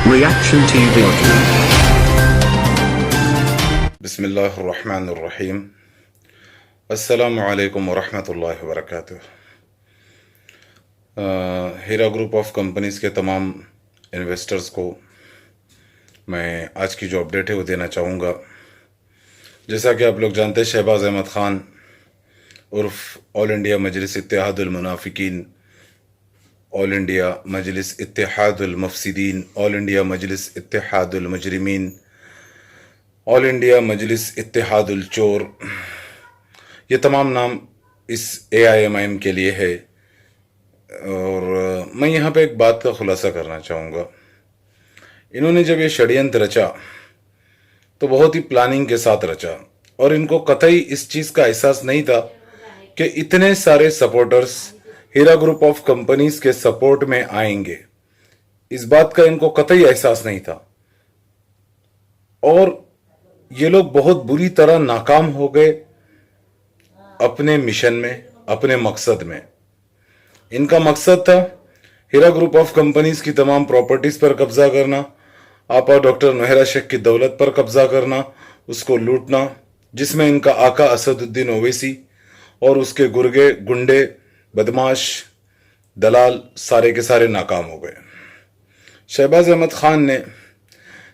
Reaction TV Audio. बिस्मिल्लाहिर्रहमानिर्रहीम। अस्सलामु अलैकुम वरहमतुल्लाहि वबरकातुह। हीरा ग्रुप ऑफ कंपनीज़ के तमाम इन्वेस्टर्स को मैं आज की जो अपडेट है वो देना चाहूँगा। जैसा कि आप लोग जानते हैं, शहबाज अहमद ख़ान उर्फ ऑल इंडिया मजलिस इत्तेहादुल मुनाफिकीन, ऑल इंडिया मजलिस इत्तेहादुल मुफसिदीन, ऑल इंडिया मजलिस इत्तेहादुल मुजरिमीन, ऑल इंडिया मजलिस इत्तेहादुल चोर, ये तमाम नाम इस AIMIM के लिए है। और मैं यहाँ पे एक बात का खुलासा करना चाहूँगा। इन्होंने जब ये षड्यंत्र रचा तो बहुत ही प्लानिंग के साथ रचा, और इनको कतई इस चीज़ का एहसास नहीं था कि इतने सारे supporters Heera group of companies के सपोर्ट में आएंगे। इस बात का इनको कतई एहसास नहीं था, और ये लोग बहुत बुरी तरह नाकाम हो गए अपने मिशन में, अपने मकसद में। इनका मकसद था हीरा ग्रुप ऑफ कंपनीज की तमाम प्रॉपर्टीज पर कब्जा करना, आपा डॉक्टर नौहरा शेख की दौलत पर कब्जा करना, उसको लूटना, जिसमें इनका आका असदुद्दीन ओवैसी और उसके गुर्गे, गुंडे, बदमाश, दलाल सारे के सारे नाकाम हो गए। शहबाज अहमद खान ने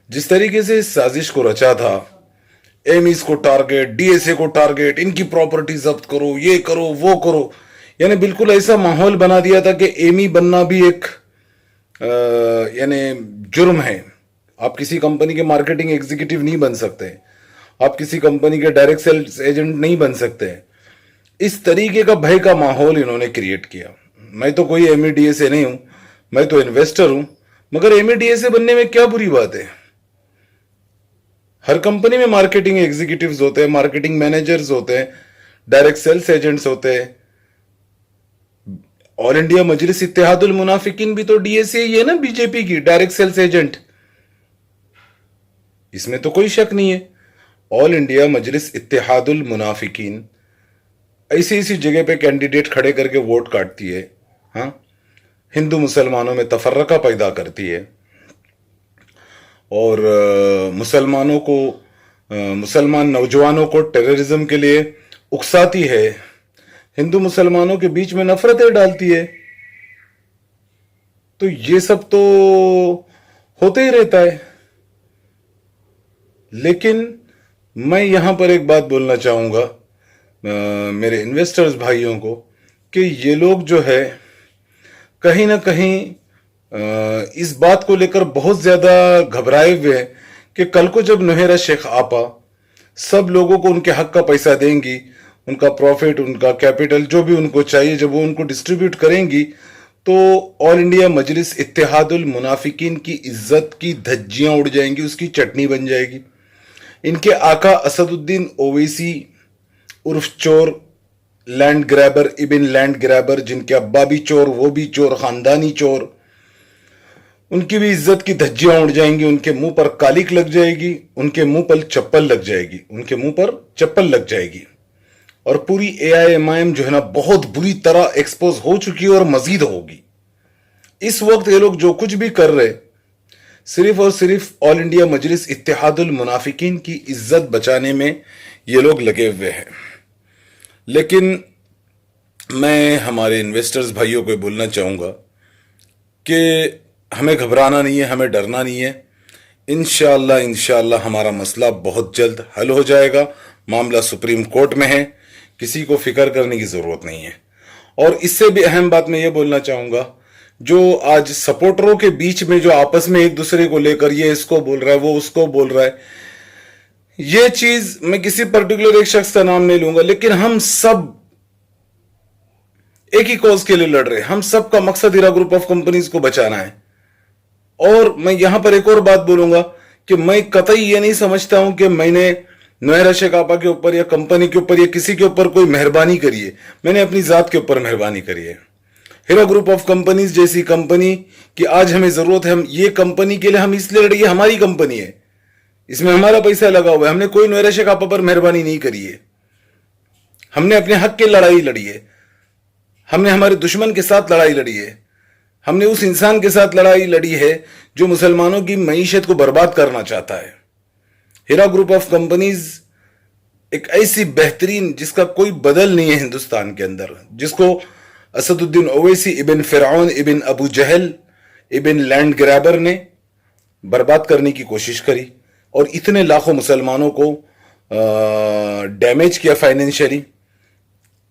जिस तरीके से इस साजिश को रचा था, एमीज को टारगेट, DSA को टारगेट, इनकी प्रॉपर्टी जब्त करो, ये करो, वो करो, यानी बिल्कुल ऐसा माहौल बना दिया था कि एमी बनना भी एक यानी जुर्म है। आप किसी कंपनी के मार्केटिंग एग्जीक्यूटिव नहीं बन सकते, आप किसी कंपनी के डायरेक्ट सेल्स एजेंट नहीं बन सकते। इस तरीके का भय का माहौल इन्होंने क्रिएट किया। मैं तो कोई MEDSA नहीं हूं, मैं तो इन्वेस्टर हूं, मगर MEDSA बनने में क्या बुरी बात है। हर कंपनी में मार्केटिंग एग्जीक्यूटिव्स होते हैं, मार्केटिंग मैनेजर्स होते हैं, डायरेक्ट सेल्स एजेंट्स होते हैं। ऑल इंडिया मजलिस इत्तेहादुल मुनाफिकीन भी तो DSA ही है ना, बीजेपी की डायरेक्ट सेल्स एजेंट। इसमें तो कोई शक नहीं है। ऑल इंडिया मजलिस इत्तेहादुल मुनाफिकीन ऐसी ऐसी जगह पे कैंडिडेट खड़े करके वोट काटती है, हाँ, हिंदू मुसलमानों में तफर्रका पैदा करती है, और मुसलमानों को, मुसलमान नौजवानों को टेररिज्म के लिए उकसाती है, हिंदू मुसलमानों के बीच में नफरतें डालती है। तो ये सब तो होते ही रहता है। लेकिन मैं यहां पर एक बात बोलना चाहूंगा मेरे इन्वेस्टर्स भाइयों को, कि ये लोग जो है कहीं ना कहीं इस बात को लेकर बहुत ज्यादा घबराए हुए हैं कि कल को जब नौहरा शेख आपा सब लोगों को उनके हक का पैसा देंगी, उनका प्रॉफिट, उनका कैपिटल, जो भी उनको चाहिए, जब वो उनको डिस्ट्रीब्यूट करेंगी, तो ऑल इंडिया मजलिस इत्तेहादुल मुनाफिकीन की इज्जत की धज्जियां उड़ जाएंगी, उसकी चटनी बन जाएगी। इनके आका असदुद्दीन ओवैसी उर्फ चोर, land grabber Ibn land grabber, जिनके अब्बा भी चोर, वो भी चोर, खानदानी चोर, उनकी भी इज्जत की धज्जियां उड़ जाएंगी, उनके मुंह पर कालिक लग जाएगी, उनके मुंह पर चप्पल लग जाएगी, उनके मुंह पर चप्पल लग जाएगी। और पूरी AIMIM जो है ना, बहुत बुरी तरह एक्सपोज हो चुकी है और मजीद होगी। इस वक्त ये लोग जो कुछ भी कर रहे, सिर्फ और सिर्फ ऑल इंडिया मजलिस इत्तेहादुल मुनाफिकीन की इज्जत बचाने में ये लोग लगे हुए हैं। लेकिन मैं हमारे इन्वेस्टर्स भाइयों को बोलना चाहूँगा कि हमें घबराना नहीं है, हमें डरना नहीं है। इंशाअल्लाह हमारा मसला बहुत जल्द हल हो जाएगा। मामला सुप्रीम कोर्ट में है, किसी को फिक्र करने की ज़रूरत नहीं है। और इससे भी अहम बात मैं ये बोलना चाहूँगा, जो आज सपोर्टरों के बीच में जो आपस में एक दूसरे को लेकर ये इसको बोल रहा है, वो उसको बोल रहा है, ये चीज, मैं किसी पर्टिकुलर एक शख्स का नाम नहीं लूंगा, लेकिन हम सब एक ही कॉज के लिए लड़ रहे हैं। हम सब का मकसद हीरा ग्रुप ऑफ कंपनीज को बचाना है। और मैं यहां पर एक और बात बोलूंगा कि मैं कतई ये नहीं समझता हूं कि मैंने नौहरा शेख आपा के ऊपर या कंपनी के ऊपर या किसी के ऊपर कोई मेहरबानी करी है। मैंने अपनी जात के ऊपर मेहरबानी करी है। हीरा ग्रुप ऑफ कंपनीज जैसी कंपनी की आज हमें जरूरत है। हम ये कंपनी के लिए हम इसलिए लड़े, हमारी कंपनी है, इसमें हमारा पैसा लगा हुआ है। हमने कोई नौहरा शेख आपा पर मेहरबानी नहीं करी है। हमने अपने हक की लड़ाई लड़ी है, हमने हमारे दुश्मन के साथ लड़ाई लड़ी है, हमने उस इंसान के साथ लड़ाई लड़ी है जो मुसलमानों की मईशत को बर्बाद करना चाहता है। हीरा ग्रुप ऑफ कंपनीज एक ऐसी बेहतरीन जिसका कोई बदल नहीं है हिंदुस्तान के अंदर, जिसको असदुद्दीन ओवैसी इबिन फिरौन इबिन अबू जहल इबिन लैंड ग्रैबर ने बर्बाद करने की कोशिश करी और इतने लाखों मुसलमानों को डैमेज किया फाइनेंशियली।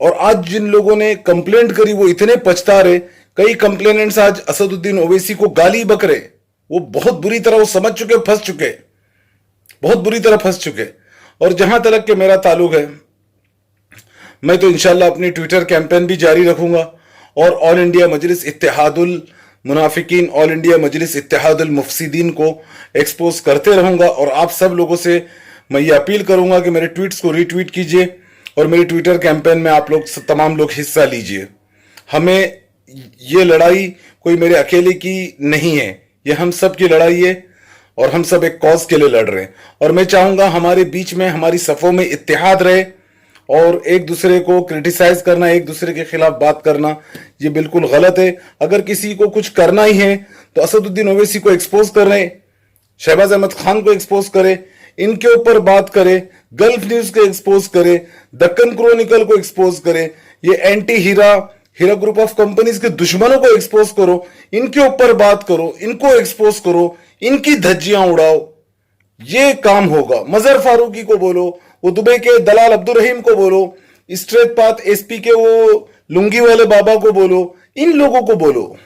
और आज जिन लोगों ने कंप्लेंट करी वो इतने पछता रहे, कई कंप्लेनेंट्स आज असदुद्दीन ओवैसी को गाली बक रहे। वो बहुत बुरी तरह वो समझ चुके, फंस चुके, बहुत बुरी तरह फंस चुके। और जहां तक के मेरा ताल्लुक है, मैं तो इंशाल्लाह अपनी ट्विटर कैंपेन भी जारी रखूंगा और ऑल इंडिया मजलिस इत्तेहादुल मुनाफिकीन, ऑल इंडिया मजलिस इत्तेहादुल मुफसिदीन को एक्सपोज करते रहूंगा। और आप सब लोगों से मैं ये अपील करूंगा कि मेरे ट्वीट्स को रीट्वीट कीजिए और मेरी ट्विटर कैंपेन में आप लोग तमाम लोग हिस्सा लीजिए। हमें ये लड़ाई कोई मेरे अकेले की नहीं है, ये हम सब की लड़ाई है और हम सब एक कॉज के लिए लड़ रहे हैं। और मैं चाहूंगा हमारे बीच में, हमारी सफों में इत्तेहाद रहे और एक दूसरे को क्रिटिसाइज करना, एक दूसरे के खिलाफ बात करना, ये बिल्कुल गलत है। अगर किसी को कुछ करना ही है तो असदुद्दीन ओवैसी को एक्सपोज कर रहे, शहबाज अहमद खान को एक्सपोज करे, इनके ऊपर बात करे, गल्फ न्यूज को एक्सपोज करे, दक्कन क्रॉनिकल को एक्सपोज करे, ये anti Heera group of companies के दुश्मनों को एक्सपोज करो, इनके ऊपर बात करो, इनको एक्सपोज करो, इनकी धज्जियां उड़ाओ, ये काम होगा। मजहर फारूकी को बोलो, वो दुबई के दलाल अब्दुल रहीम को बोलो, स्ट्रेट पाथ एसपी के वो लुंगी वाले बाबा को बोलो, इन लोगों को बोलो।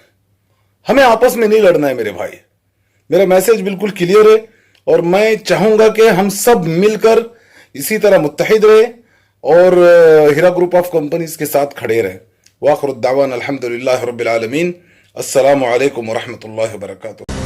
हमें आपस में नहीं लड़ना है मेरे भाई। मेरा मैसेज बिल्कुल क्लियर है और मैं चाहूंगा कि हम सब मिलकर इसी तरह मुत्तहिद रहे और हीरा ग्रुप ऑफ कंपनीज के साथ खड़े रहे। वाखिर दावाना अल्हम्दुलिल्लाह रब्बिल आलमीन। अस्सलामु अलैकुम व रहमतुल्लाहि व बरकातुहू।